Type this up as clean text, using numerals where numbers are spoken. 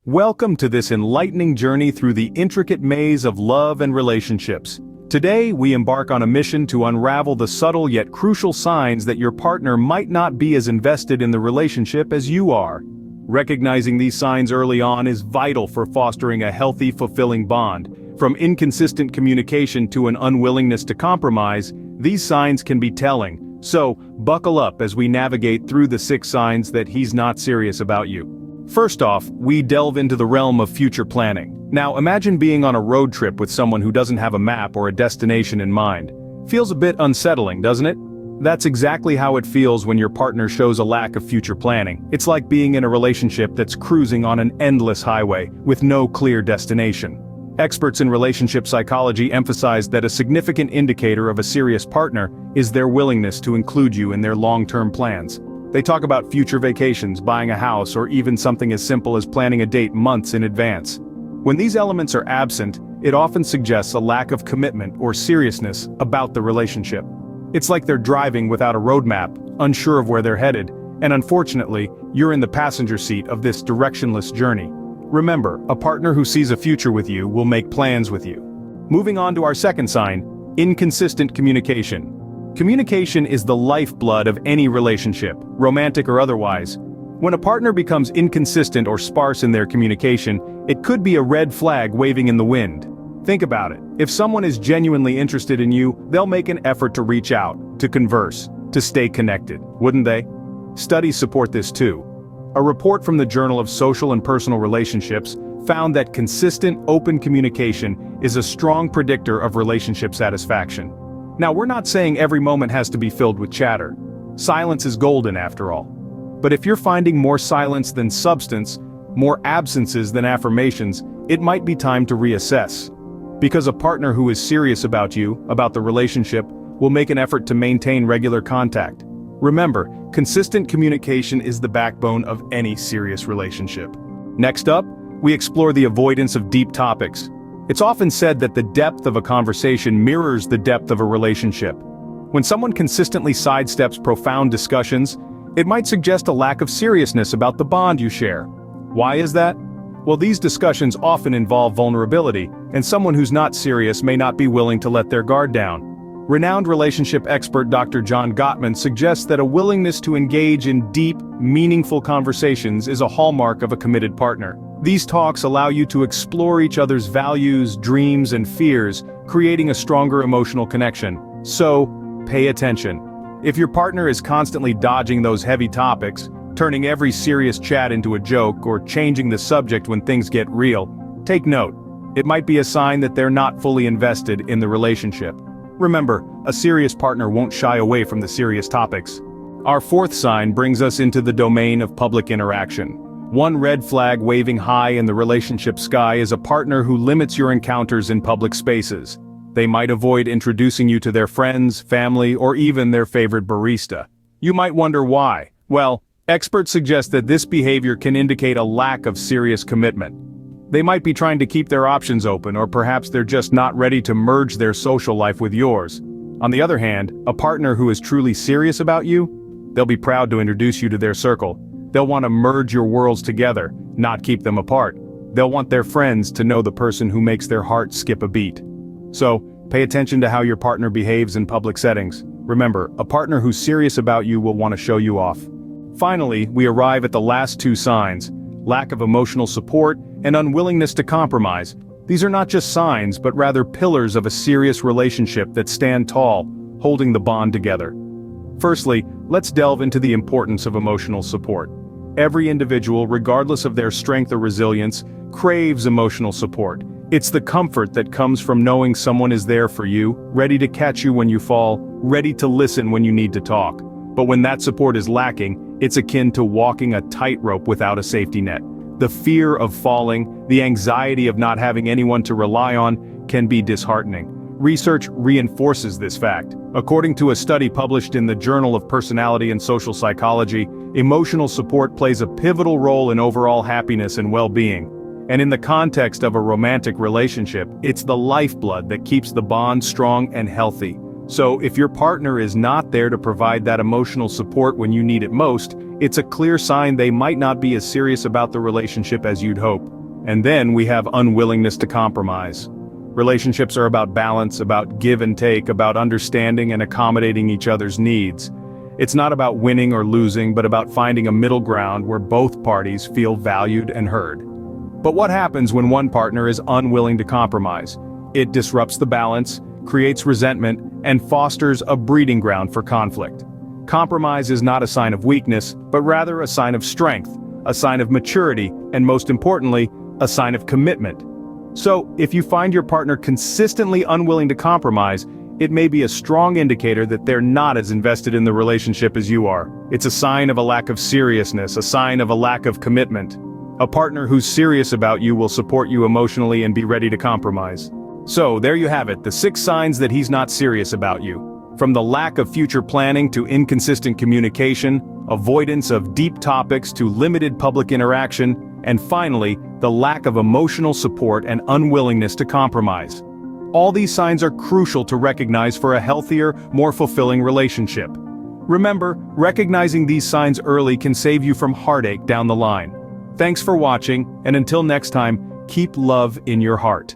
Welcome to this enlightening journey through the intricate maze of love and relationships. Today, we embark on a mission to unravel the subtle yet crucial signs that your partner might not be as invested in the relationship as you are. Recognizing these signs early on is vital for fostering a healthy, fulfilling bond. From inconsistent communication to an unwillingness to compromise, these signs can be telling. So, buckle up as we navigate through the 6 signs that he's not serious about you. First off, we delve into the realm of future planning. Now imagine being on a road trip with someone who doesn't have a map or a destination in mind. Feels a bit unsettling, doesn't it? That's exactly how it feels when your partner shows a lack of future planning. It's like being in a relationship that's cruising on an endless highway, with no clear destination. Experts in relationship psychology emphasize that a significant indicator of a serious partner is their willingness to include you in their long-term plans. They talk about future vacations, buying a house, or even something as simple as planning a date months in advance. When these elements are absent, it often suggests a lack of commitment or seriousness about the relationship. It's like they're driving without a roadmap, unsure of where they're headed, and unfortunately, you're in the passenger seat of this directionless journey. Remember, a partner who sees a future with you will make plans with you. Moving on to our second sign, inconsistent communication. Communication is the lifeblood of any relationship, romantic or otherwise. When a partner becomes inconsistent or sparse in their communication, it could be a red flag waving in the wind. Think about it. If someone is genuinely interested in you, they'll make an effort to reach out, to converse, to stay connected, wouldn't they? Studies support this too. A report from the Journal of Social and Personal Relationships found that consistent, open communication is a strong predictor of relationship satisfaction. Now, we're not saying every moment has to be filled with chatter. Silence is golden after all. But if you're finding more silence than substance, more absences than affirmations, it might be time to reassess. Because a partner who is serious about you, about the relationship, will make an effort to maintain regular contact. Remember, consistent communication is the backbone of any serious relationship. Next up, we explore the avoidance of deep topics. It's often said that the depth of a conversation mirrors the depth of a relationship. When someone consistently sidesteps profound discussions, it might suggest a lack of seriousness about the bond you share. Why is that? Well, these discussions often involve vulnerability, and someone who's not serious may not be willing to let their guard down. Renowned relationship expert Dr. John Gottman suggests that a willingness to engage in deep, meaningful conversations is a hallmark of a committed partner. These talks allow you to explore each other's values, dreams, and fears, creating a stronger emotional connection. So, pay attention. If your partner is constantly dodging those heavy topics, turning every serious chat into a joke, or changing the subject when things get real, take note. It might be a sign that they're not fully invested in the relationship. Remember, a serious partner won't shy away from the serious topics. Our fourth sign brings us into the domain of public interaction. One red flag waving high in the relationship sky is a partner who limits your encounters in public spaces. They might avoid introducing you to their friends, family, or even their favorite barista. You might wonder why. Well, experts suggest that this behavior can indicate a lack of serious commitment. They might be trying to keep their options open, or perhaps they're just not ready to merge their social life with yours. On the other hand, a partner who is truly serious about you, they'll be proud to introduce you to their circle. They'll want to merge your worlds together, not keep them apart. They'll want their friends to know the person who makes their heart skip a beat. So, pay attention to how your partner behaves in public settings. Remember, a partner who's serious about you will want to show you off. Finally, we arrive at the last 2 signs: lack of emotional support and unwillingness to compromise. These are not just signs, but rather pillars of a serious relationship that stand tall, holding the bond together. Firstly, let's delve into the importance of emotional support. Every individual, regardless of their strength or resilience, craves emotional support. It's the comfort that comes from knowing someone is there for you, ready to catch you when you fall, ready to listen when you need to talk. But when that support is lacking, it's akin to walking a tightrope without a safety net. The fear of falling, the anxiety of not having anyone to rely on, can be disheartening. Research reinforces this fact. According to a study published in the Journal of Personality and Social Psychology, emotional support plays a pivotal role in overall happiness and well-being. And in the context of a romantic relationship, it's the lifeblood that keeps the bond strong and healthy. So if your partner is not there to provide that emotional support when you need it most, it's a clear sign they might not be as serious about the relationship as you'd hope. And then we have unwillingness to compromise. Relationships are about balance, about give and take, about understanding and accommodating each other's needs. It's not about winning or losing, but about finding a middle ground where both parties feel valued and heard. But what happens when one partner is unwilling to compromise? It disrupts the balance, creates resentment, and fosters a breeding ground for conflict. Compromise is not a sign of weakness, but rather a sign of strength, a sign of maturity, and most importantly, a sign of commitment. So, if you find your partner consistently unwilling to compromise, it may be a strong indicator that they're not as invested in the relationship as you are. It's a sign of a lack of seriousness, a sign of a lack of commitment. A partner who's serious about you will support you emotionally and be ready to compromise. So, there you have it, the 6 signs that he's not serious about you. From the lack of future planning to inconsistent communication, avoidance of deep topics to limited public interaction, and finally, the lack of emotional support and unwillingness to compromise. All these signs are crucial to recognize for a healthier, more fulfilling relationship. Remember, recognizing these signs early can save you from heartache down the line. Thanks for watching, and until next time, keep love in your heart.